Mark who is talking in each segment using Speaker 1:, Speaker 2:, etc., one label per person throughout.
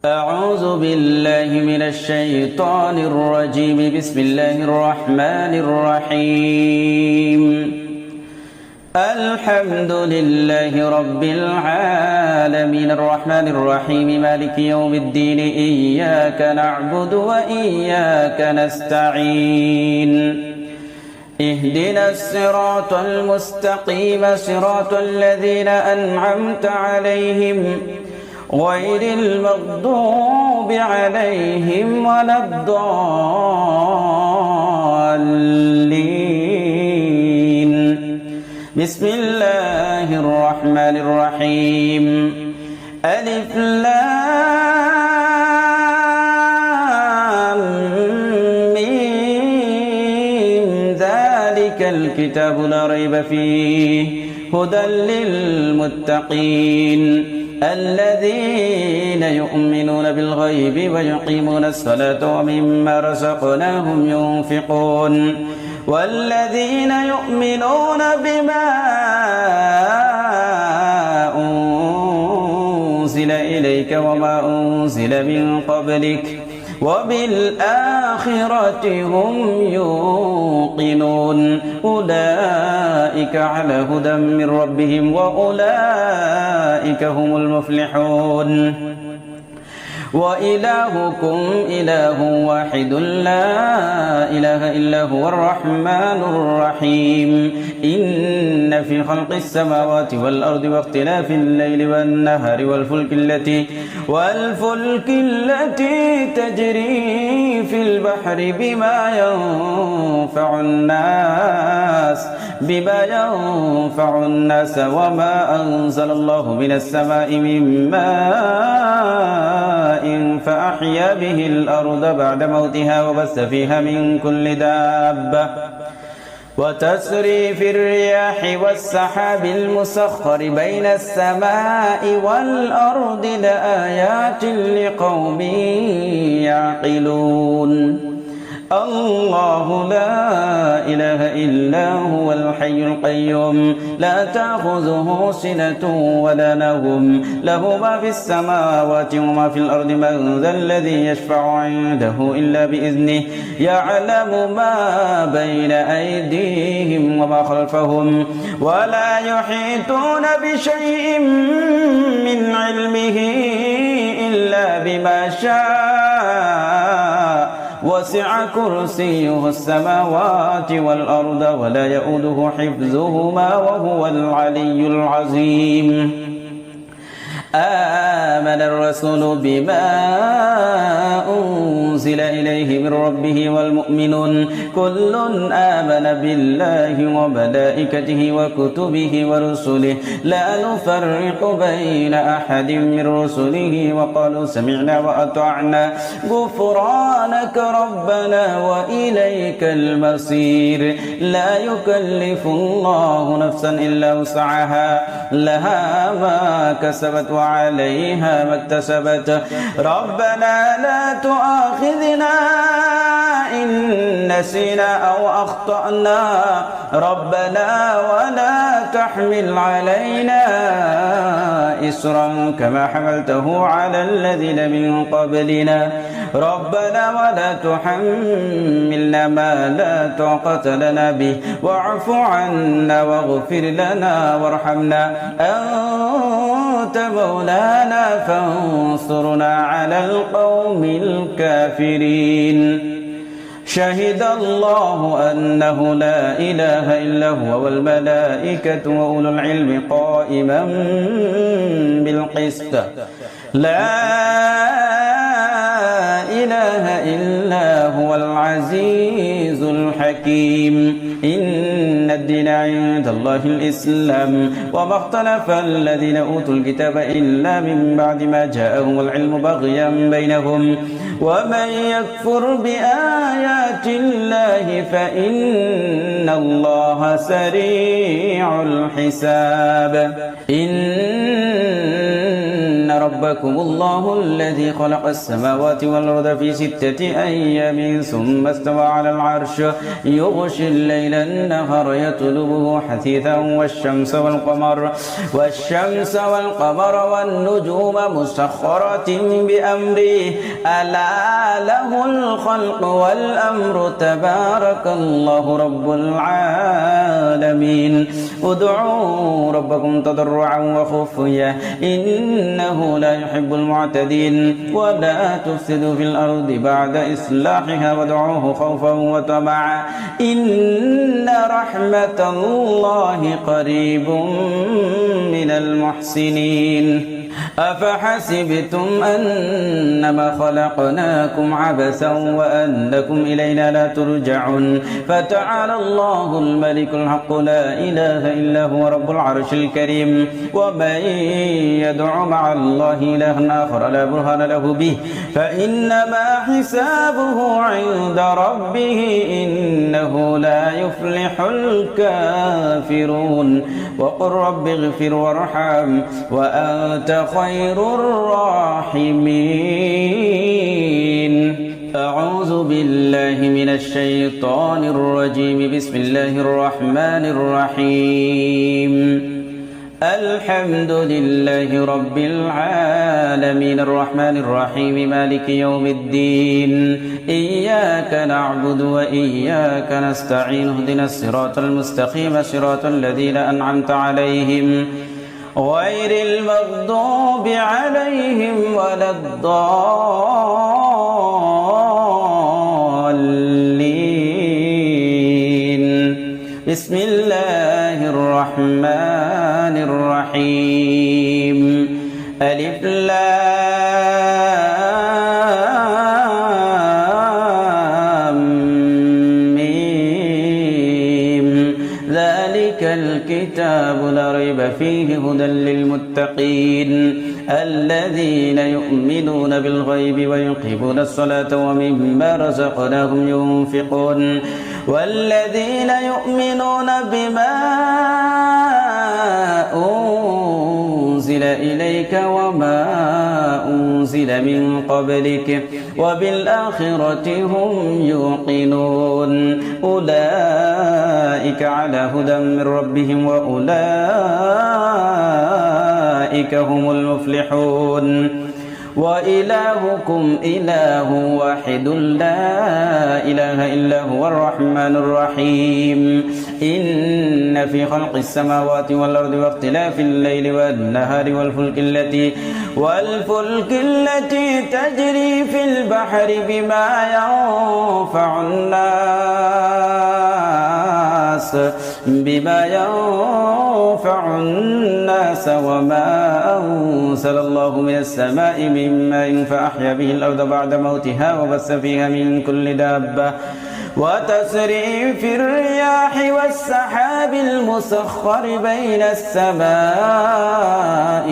Speaker 1: أعوذ بالله من الشيطان الرجيم. بسم الله الرحمن الرحيم. الحمد لله رب العالمين الرحمن الرحيم مالك يوم الدين. إياك نعبد وإياك نستعين. اهدنا الصراط المستقيم صراط الذين أنعمت عليهم غير المغضوب عليهم ولا الضالين. بسم الله الرحمن الرحيم. ألف لام ميم ذلك الكتاب لا ريب فيه هدى للمتقين الذين يؤمنون بالغيب ويقيمون الصلاة ومما رزقناهم ينفقون والذين يؤمنون بما أنزل إليك وما أنزل من قبلك وبالآخرة هم يوقنون أولئك على هدى من ربهم وأولئك هم المفلحون. وإلهكم إله واحد لا إله إلا هو الرحمن الرحيم. إن في خلق السماوات والأرض واختلاف الليل والنهار والفلك التي تجري في البحر بما ينفع الناس وما أنزل الله من السماء من ماء فأحيا به الأرض بعد موتها وبث فيها من كل دابة وتسري في الرياح والسحاب المسخر بين السماء والأرض لآيات لقوم يعقلون. الله لا إله إلا هو الحي القيوم لا تأخذه سنة ولا نوم له ما في السماوات وما في الأرض من ذا الذي يشفع عنده إلا بإذنه يعلم ما بين أيديهم وما خلفهم ولا يحيطون بشيء من علمه إلا بما شاء وسع كرسيه السماوات والأرض ولا يؤوده حفظهما وهو العلي العظيم. آمن الرسول بما أنزل إليه من ربه والمؤمنون كل آمن بالله وملائكته وكتبه ورسله لا نفرق بين أحد من رسله وقالوا سمعنا وأطعنا غفرانك ربنا وإليك المصير. لا يكلف الله نفسا إلا وسعها لها ما كسبت وعليها ما اكتسبت ربنا لا تؤاخذنا إن نسينا أو أخطأنا ربنا ولا تحمل علينا إصرا كما حملته على الذين من قبلنا ربنا ولا تحملنا ما لا طاقة لنا به واعف عنا واغفر لنا وارحمنا أنت مولانا فانصرنا على القوم الكافرين. شهد الله أنه لا إله إلا هو والملائكة وأولو العلم قائما بالقسط لا إله إلا هو العزيز الحكيم. إن الدين عند الله الإسلام وما اختلف الذين أوتوا الكتاب إلا من بعد ما جاءهم العلم بغيا بينهم ومن يكفر بآيات الله فإن الله سريع الحساب. إن ربكم الله الذي خلق السماوات والأرض في 6 أيام ثم استوى على العرش يغشي الليل النهار يطلبه حثيثا والشمس والقمر والنجوم مسخرات بأمره ألا له الخلق والأمر تبارك الله رب العالمين ادعوا ربكم تضرعا وخفيا إنه لا يحب المعتدين ولا تفسدوا في الأرض بعد إصلاحها وادعوه خوفا وطمعا إن رحمة الله قريب من المحسنين أفحسبتم أنما خلقناكم عبثا وأنكم إلينا لا ترجعون فتعالى الله الملك الحق لا إله إلا هو رب العرش الكريم ومن يدع مع الله إلها آخر لا برهان له به فإنما حسابه عند ربه إنه لا يفلح الكافرون وقل رب اغفر وارحم وأنت خير الراحمين أعوذ بالله من الشيطان الرجيم بسم الله الرحمن الرحيم الحمد لله رب العالمين الرحمن الرحيم مالك يوم الدين إياك نعبد وإياك نستعين اهدنا الصراط المستقيم صراط الذين أنعمت عليهم غير المغضوب عليهم ولا الضالين بسم الله الرحمن الرحيم ألف لام ميم ذلك الكتاب لا ريب فيه هدى للمتقين الذين يؤمنون بالغيب ويقيمون الصلاة ومما رزقناهم ينفقون والذين يؤمنون بما أنزل إليك وما أنزل من قبلك وبالآخرة هم يوقنون أولئك على هدى من ربهم وأولئك هم المفلحون وإلهكم إله واحد لا إله إلا هو الرحمن الرحيم إن في خلق السماوات والأرض واختلاف الليل والنهار والفلك التي تجري في البحر بما ينفع الناس وما أنزل الله من السماء من ماء فأحيا به الأرض بعد موتها وبث فيها من كل دابة وتسريف الرياح والسحاب المسخر بين السماء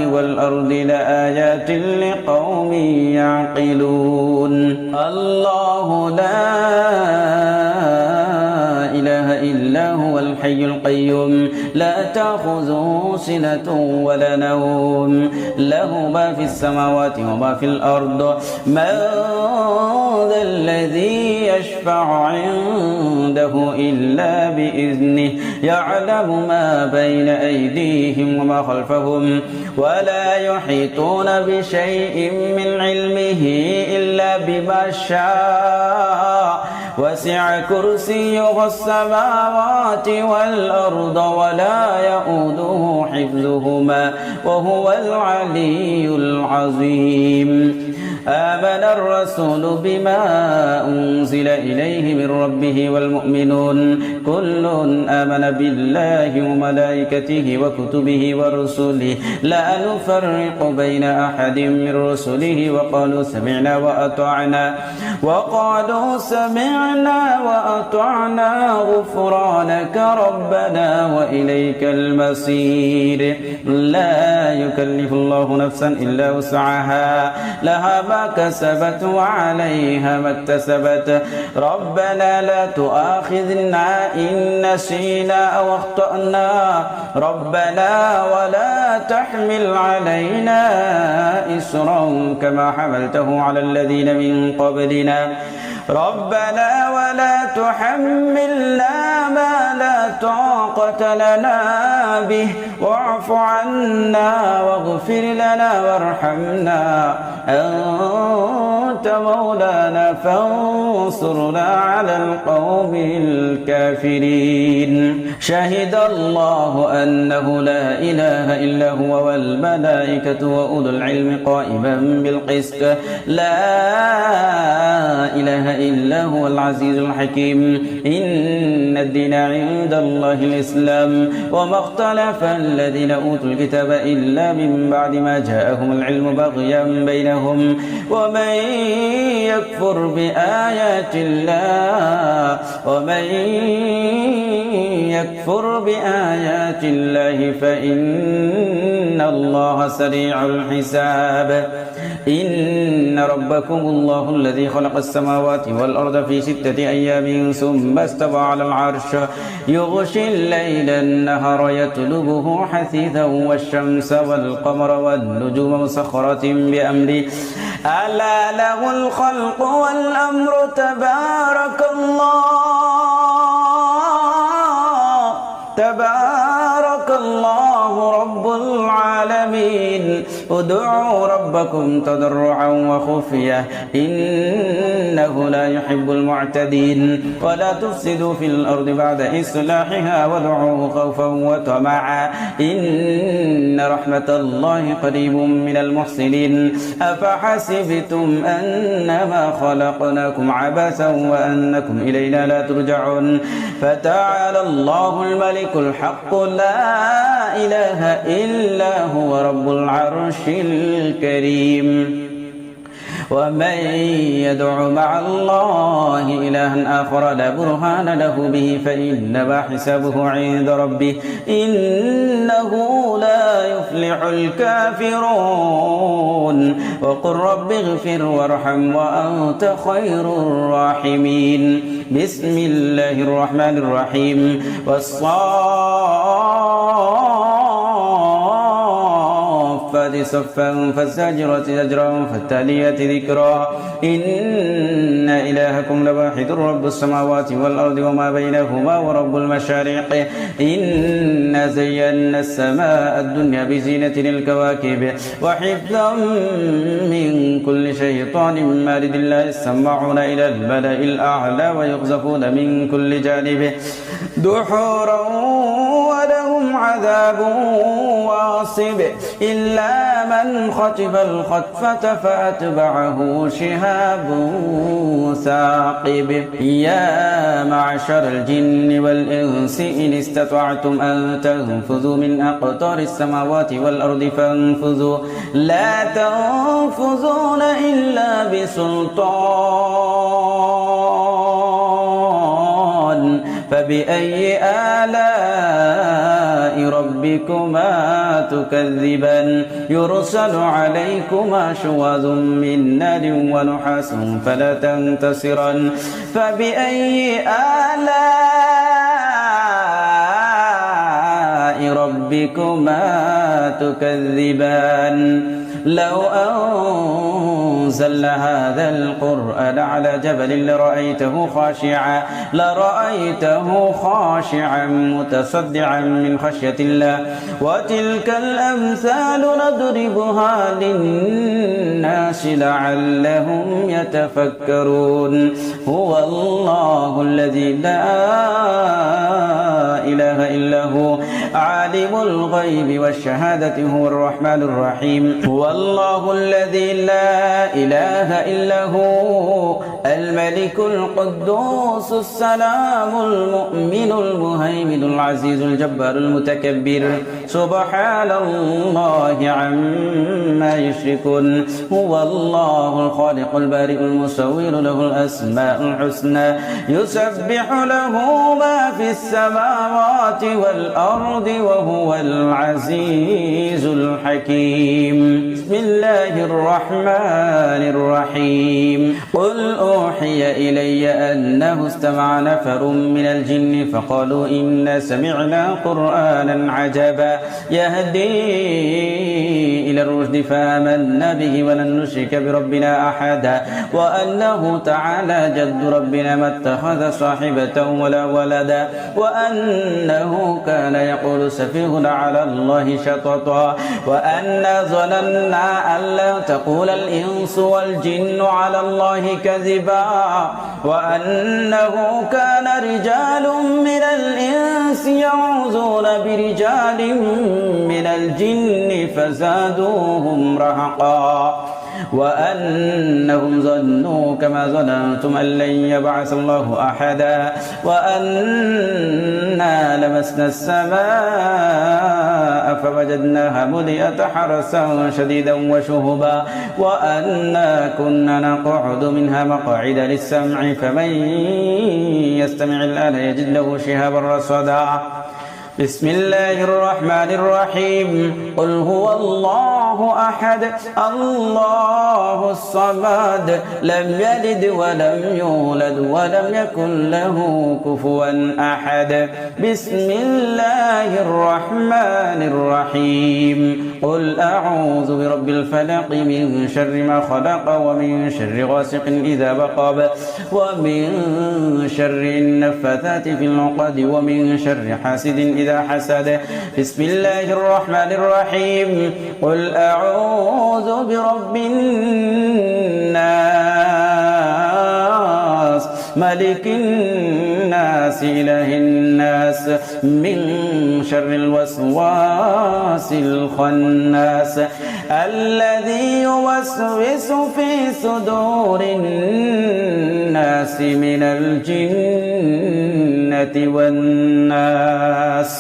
Speaker 1: والأرض لآيات لقوم يعقلون الله لا إله إلا هو الحي القيوم لا تأخذه سنة ولا نوم له ما في السماوات وما في الأرض من ذا الذي يشفع عنده إلا بإذنه يعلم ما بين أيديهم وما خلفهم ولا يحيطون بشيء من علمه إلا بما شاء وسع كرسيه السماوات والأرض ولا يؤوده حفظهما وهو العلي العظيم آمن الرسول بما أنزل إليه من ربه والمؤمنون كل آمن بالله وملائكته وكتبه ورسله لا نفرق بين أحد من رسله وقالوا سمعنا وأطعنا غفرانك ربنا وإليك المصير لا يكلف الله نفسا إلا وسعها لها ما ما كسبت وعليها ما اكتسبت ربنا لا تؤاخذنا إن نسينا أو أخطأنا ربنا ولا تحمل علينا إصرا كما حملته على الذين من قبلنا ربنا ولا تحملنا ما لا طاقة لنا به واعف عنا واغفر لنا وارحمنا أنت مولانا فانصرنا على القوم الكافرين شهد الله أنه لا إله إلا هو والملائكة وأولو العلم قائما بالقسط لا إله إلا هو العزيز الحكيم إن الدين عند الله الإسلام وما اختلف الذين أوتوا الكتاب إلا من بعد ما جاءهم العلم بغيا بينهم ومن يكفر بآيات الله فإن الله سريع الحساب إن ربكم الله الذي خلق السماوات والأرض في 6 أيام ثم استوى على العرش يغشي الليل النهار يطلبه حثيثا والشمس والقمر والنجوم مسخرات بأمره ألا له الخلق والأمر تبارك الله رب العالمين ادعوا ربكم تضرعا وخفية إنه لا يحب المعتدين ولا تفسدوا في الأرض بعد إصلاحها وادعوه خوفا وطمعا إن رحمة الله قريب من المحسنين أفحسبتم أنما خلقناكم عبثا وأنكم إلينا لا ترجعون فتعالى الله الملك الحق لا إله إلا هو رب العرش الكريم ومن يدع مع الله إلها آخر لا برهان له به فإنما حسابه عند ربه إنه لا يفلح الكافرون وقل رب اغفر وارحم وأنت خير الراحمين بسم الله الرحمن الرحيم والصافات صفا فالزاجرات زجرا فالتاليات ذكرا إن إلهكم لواحد رب السماوات والأرض وما بينهما ورب المشارق إنا زينا السماء الدنيا بزينة الكواكب وحفظا من كل شيطان مارد لا يسمعون إلى الملأ الأعلى ويقذفون من كل جانب دحورا ولهم عذاب واصب إلا من خطف الخطفة فأتبعه شهاب ثاقب يا معشر الجن والإنس إن استطعتم أن تنفذوا من أقطار السماوات والأرض فانفذوا لا تنفذون إلا بسلطان فبأي آلاء ربكما تكذبان يرسل عليكما شواظ من نار ونحاس فلا تنتصران فبأي آلاء ربكما تكذبان لو أنزلنا هذا القرآن على جبل لرأيته خاشعا متصدعا من خشية الله وتلك الأمثال نضربها للناس لعلهم يتفكرون هو الله الذي لا إله إلا هو عالم الغيب والشهادة هو الرحمن الرحيم هو الله الذي لا إله إلا هو الملك القدوس السلام المؤمن المهيمن العزيز الجبار المتكبر سبحان الله عما يشركون هو الله الخالق البارئ المصور له الأسماء الحسنى يسبح له ما في السماوات والأرض والأرض وهو العزيز الحكيم. بسم الله الرحمن الرحيم. قل أوحي إلي أنه استمع نفر من الجن فقالوا إنا سمعنا قرآنا عجبا يهدي إلى الرشد فآمنا به ولن نشرك بربنا أحدا وأنه تعالى جد ربنا ما اتخذ صاحبة ولا ولدا وأنه كان يقول سفيهنا على الله شططا وأنا ظننا أن لا تقول الإنس والجن على الله كذبا وأنه كان رجال من الإنس يعوذون برجال من الجن فزادوهم رهقا وأنهم ظنوا كما ظننتم أن لن يبعث الله أحدا وأنا لمسنا السماء فوجدناها ملئت حرسا شديدا وشهبا وأنا كنا نقعد منها مقاعد للسمع فمن يستمع الآن يجد له شهابا رصدا. بسم الله الرحمن الرحيم. قل هو الله أحد الله الصمد لم يلد ولم يولد ولم يكن له كفوا أحد. بسم الله الرحمن الرحيم. قل أعوذ برب الفلق من شر ما خلق ومن شر غاسق إذا وقب ومن شر النفاثات في العقد ومن شر حاسد إذا حسد. بسم الله الرحمن الرحيم. قل أعوذ برب الناس ملك الناس إله الناس من شر الوسواس الخناس الذي يوسوس في صدور الناس من الجنة والناس.